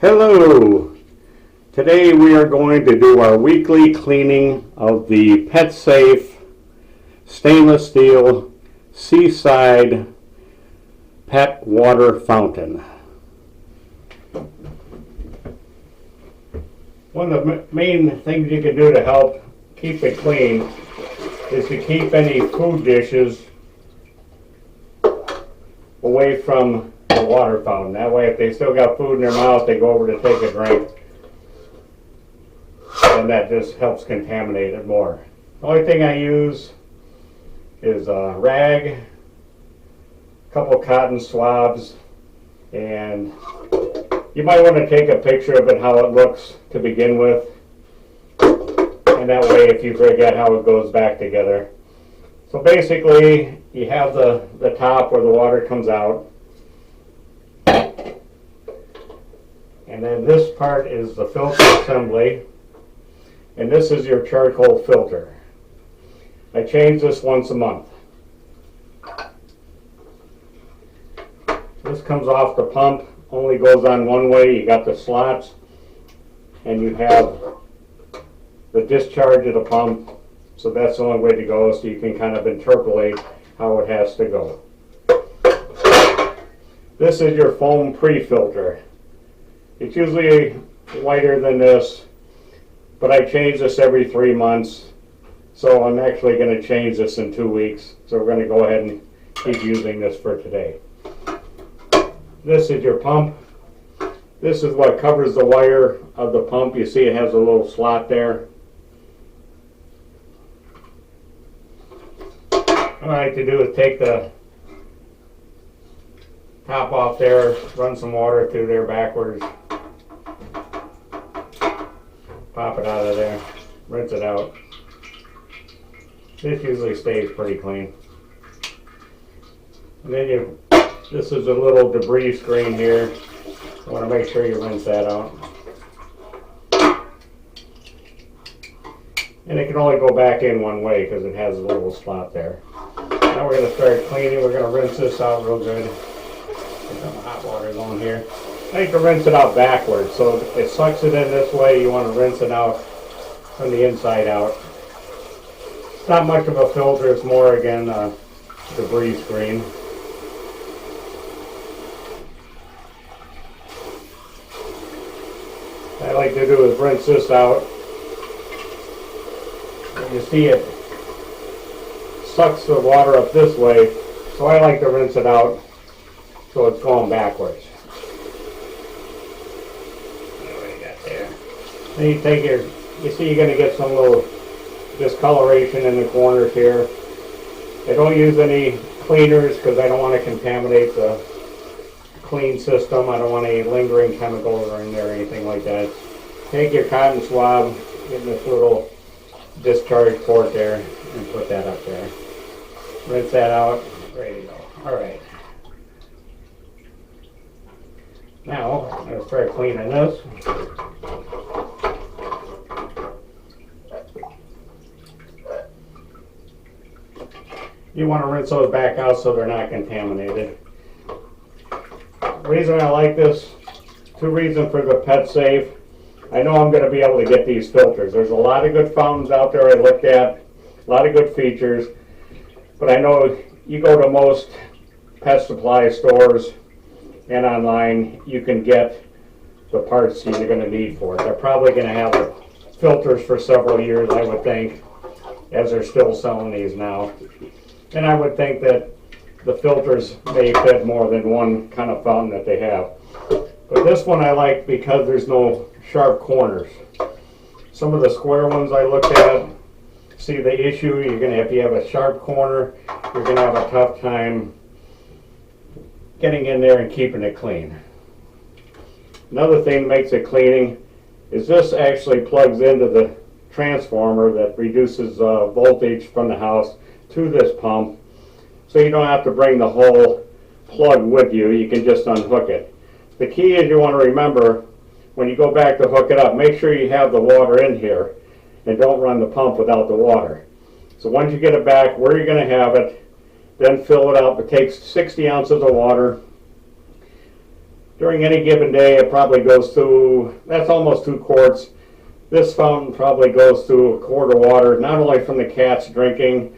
Hello! Today we are going to do our weekly cleaning of the Petsafe stainless steel Seaside pet water fountain. One of the main things you can do to help keep it clean is to keep any food dishes away from the water fountain. That way, if they still got food in their mouth, they go over to take a drink, and that just helps contaminate it more. The only thing I use is a rag, a couple cotton swabs, and you might want to take a picture of it, how it looks to begin with, and that way if you forget how it goes back together. So basically, you have the top where the water comes out, and then this part is the filter assembly, and this is your charcoal filter. I change this once a month. This comes off the pump, only goes on one way. You got the slots, and you have the discharge of the pump, so that's the only way to go, so you can kind of interpolate how it has to go. This is your foam pre-filter. It's usually whiter than this, but I change this every 3 months, so I'm actually going to change this in 2 weeks, so we're going to go ahead and keep using this for today. This is your pump. This is what covers the wire of the pump. You see it has a little slot there. What I like to do is take the top off there, run some water through there backwards, pop it out of there, rinse it out. This usually stays pretty clean. And then this is a little debris screen here. You want to make sure you rinse that out. And it can only go back in one way because it has a little slot there. Now we're going to start cleaning. We're going to rinse this out real good. Get some hot water going here. I like to rinse it out backwards, so it sucks it in this way. You want to rinse it out from the inside out. It's not much of a filter, it's more, again, a debris screen. What I like to do is rinse this out. And you see it sucks the water up this way, so I like to rinse it out so it's going backwards. Then you take you see you're going to get some little discoloration in the corners here. I don't use any cleaners because I don't want to contaminate the clean system. I don't want any lingering chemicals or in there or anything like that. Take your cotton swab, get in this little discharge port there, and put that up there. Rinse that out, ready to go. Alright. Now, I'm going to start cleaning this. You want to rinse those back out so they're not contaminated. The reason I like this, two reasons for the Petsafe. I know I'm going to be able to get these filters. There's a lot of good fountains out there I looked at, a lot of good features, but I know you go to most pet supply stores and online, you can get the parts you're going to need for it. They're probably going to have the filters for several years, I would think, as they're still selling these now. And I would think that the filters may fit more than one kind of fountain that they have. But this one I like because there's no sharp corners. Some of the square ones I looked at, see the issue, you're going to, if you have a sharp corner, you're going to have a tough time getting in there and keeping it clean. Another thing that makes it cleaning is this actually plugs into the transformer that reduces voltage from the house to this pump, so you don't have to bring the whole plug with you. You can just unhook it. The key is you want to remember when you go back to hook it up, make sure you have the water in here and don't run the pump without the water. So once you get it back where you're going to have it, then fill it up. It takes 60 ounces of water. During any given day, it probably goes through, that's almost 2 quarts. This fountain probably goes through a quart of water, not only from the cats drinking,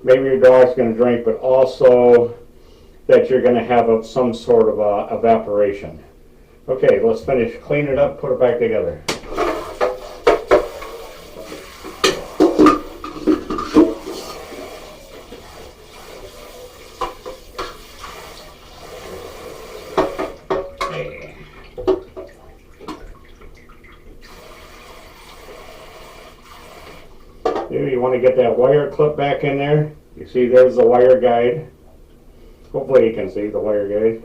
maybe your dog's going to drink, but also that you're going to have some sort of evaporation. Okay, let's finish, clean it up, put it back together. You want to get that wire clip back in there. You see there's the wire guide. Hopefully you can see the wire guide.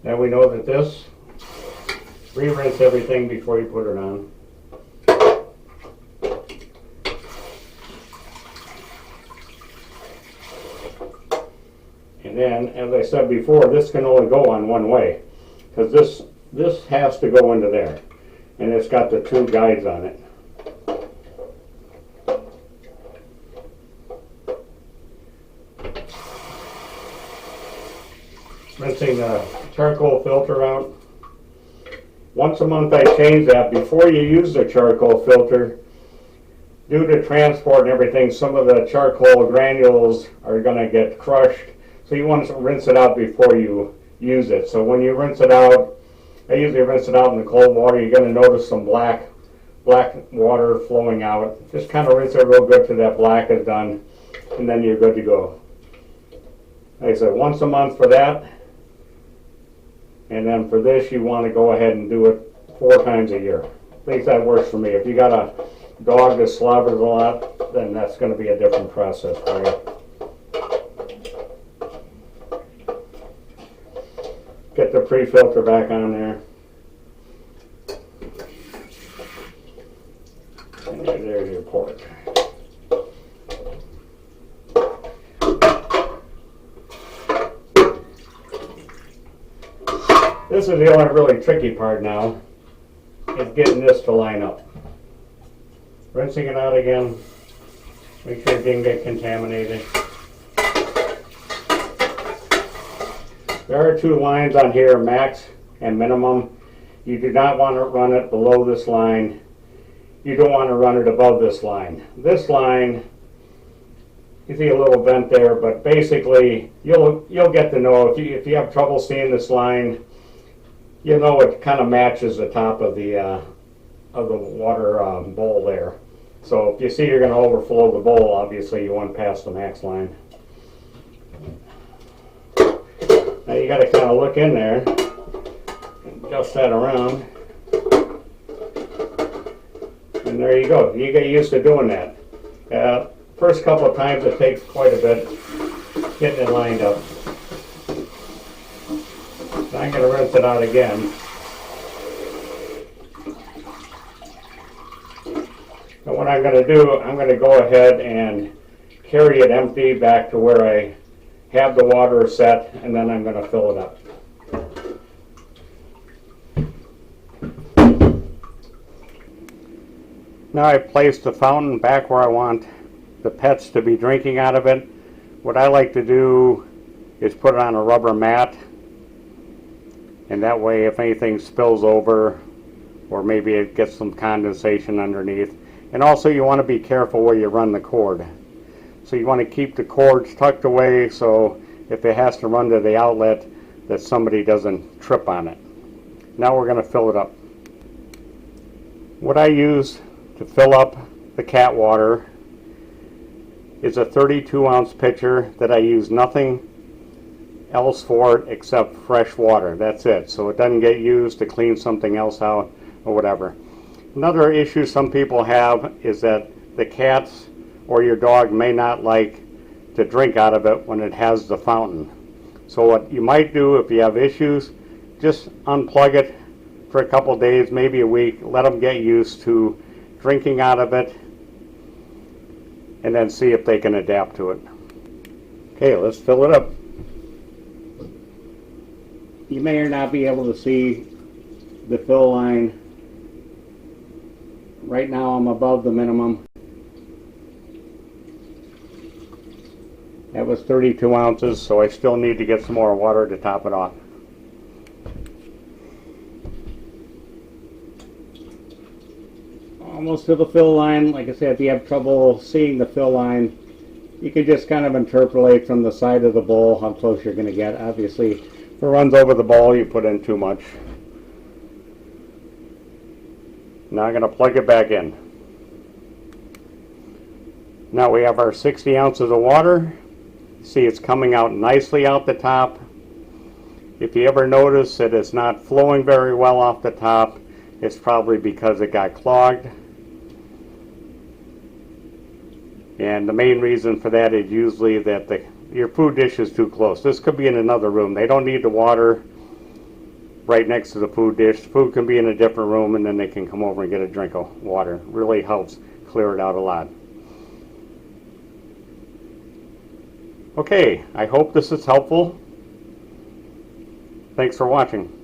Now we know that this, re-rinse everything before you put it on. And then, as I said before, this can only go on one way, because this has to go into there, and it's got the 2 guides on it. Rinsing the charcoal filter out. Once a month I change that. Before you use the charcoal filter, due to transport and everything, some of the charcoal granules are going to get crushed. So you want to rinse it out before you use it. So when you rinse it out, I usually rinse it out in the cold water. You're going to notice some black water flowing out. Just kind of rinse it real good till that black is done, and then you're good to go. Like I said, once a month for that. And then for this, you want to go ahead and do it 4 times a year. At least that works for me. If you got a dog that slobbers a lot, then that's going to be a different process for you. Get the pre-filter back on there. And there's your port. This is the only really tricky part now, is getting this to line up. Rinsing it out again, make sure it didn't get contaminated. There are 2 lines on here, max and minimum. You do not want to run it below this line. You don't want to run it above this line. This line, you see a little vent there, but basically you'll get to know if you have trouble seeing this line. You know it kind of matches the top of the water bowl there. So if you see you're going to overflow the bowl, obviously you want past the max line. Now you got to kind of look in there and adjust that around. And there you go. You get used to doing that. First couple of times it takes quite a bit getting it lined up. I'm going to rinse it out again. And what I'm going to do, I'm going to go ahead and carry it empty back to where I have the water set, and then I'm going to fill it up. Now I've placed the fountain back where I want the pets to be drinking out of it. What I like to do is put it on a rubber mat. And that way, if anything spills over, or maybe it gets some condensation underneath. And also you want to be careful where you run the cord. So you want to keep the cords tucked away so if it has to run to the outlet, that somebody doesn't trip on it. Now we're going to fill it up. What I use to fill up the cat water is a 32-ounce pitcher that I use nothing else for it except fresh water. That's it. So it doesn't get used to clean something else out or whatever. Another issue some people have is that the cats or your dog may not like to drink out of it when it has the fountain. So what you might do if you have issues, just unplug it for a couple days, maybe a week, let them get used to drinking out of it, and then see if they can adapt to it. Okay, let's fill it up. You may or not be able to see the fill line. Right now I'm above the minimum. That was 32 ounces, so I still need to get some more water to top it off. almost to the fill line. Like I said, if you have trouble seeing the fill line, you can just kind of interpolate from the side of the bowl how close you're going to get. Obviously, if it runs over the bowl, you put in too much. Now I'm going to plug it back in. Now we have our 60 ounces of water. See, it's coming out nicely out the top. If you ever notice that it's not flowing very well off the top, it's probably because it got clogged. And the main reason for that is usually that your food dish is too close. This could be in another room. They don't need the water right next to the food dish. The food can be in a different room, and then they can come over and get a drink of water. Really helps clear it out a lot. Okay, I hope this is helpful. Thanks for watching.